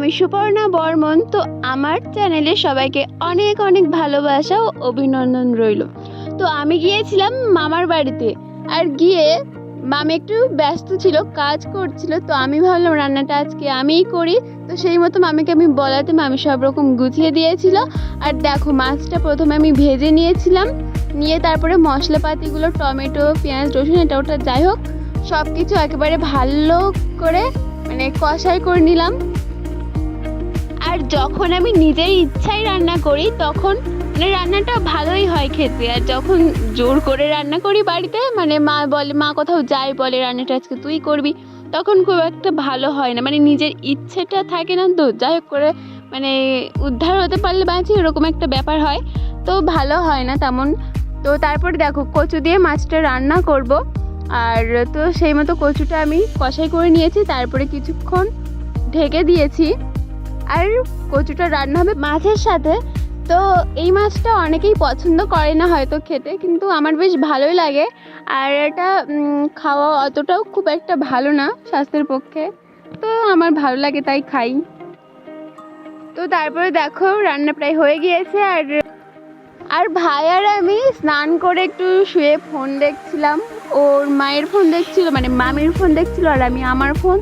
আমি সুপর্ণা বর্মন। তো আমার চ্যানেলে সবাইকে অনেক অনেক ভালোবাসা ও অভিনন্দন রইল। তো আমি গিয়েছিলাম মামার বাড়িতে, আর গিয়ে মামি একটু ব্যস্ত ছিল, কাজ করছিল। তো আমি ভাবলাম রান্নাটা আজকে আমিই করি। তো সেই মতো মামিকে আমি বলাতে মামি সব রকম গুছিয়ে দিয়েছিল। আর দেখো, মাছটা প্রথমে আমি ভেজে নিয়েছিলাম, নিয়ে তারপরে মশলাপাতিগুলো টমেটো পেঁয়াজ রসুন এটা ওটা যাই হোক সব কিছু একেবারে ভালো করে কষাই করে নিলাম। আর যখন আমি নিজের ইচ্ছায় রান্না করি তখন রান্নাটা ভালোই হয় খেতে। আর যখন জোর করে রান্না করি বাড়িতে, মা বলে, মা কোথাও যায় বলে রান্নাটা আজকে তুই করবি, তখন খুব একটা ভালো হয় না। নিজের ইচ্ছেটা থাকে না, তো যাই হোক করে উদ্ধার হতে পারলে বাঁচি, এরকম একটা ব্যাপার হয়, তো ভালো হয় না তেমন। তো তারপরে দেখো, কচু দিয়ে মাছটা রান্না করব। আর তো সেই মতো কচুটা আমি কষাই করে নিয়েছি, তারপরে কিছুক্ষণ ঢেকে দিয়েছি। আর কচুটা রান্না হবে মাছের সাথে। তো এই মাছটা অনেকেই পছন্দ করে না হয়তো খেতে, কিন্তু আমার বেশ ভালোই লাগে। আর এটা খাওয়া অতটাও খুব একটা ভালো না স্বাস্থ্যের পক্ষে, তো আমার ভালো লাগে তাই খাই। তো তারপরে দেখো রান্না প্রায় হয়ে গিয়েছে। আর ভাই আর আমি স্নান করে একটু শুয়ে ফোন দেখছিলাম। ওর মায়ের ফোন দেখছিল, মামির ফোন দেখছিল, আর আমি আমার ফোন।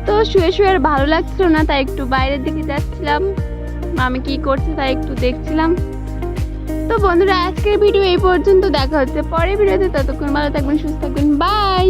তো শুয়ে শুয়ে আর ভালো লাগছিল না, তাই একটু বাইরের দিকে যাচ্ছিলাম, মামি কি করছে তাই একটু দেখছিলাম। তো বন্ধুরা, আজকের ভিডিও এই পর্যন্ত। দেখা হচ্ছে পরের ভিডিওতে। ততক্ষণ ভালো থাকবেন, সুস্থ থাকবেন, বাই।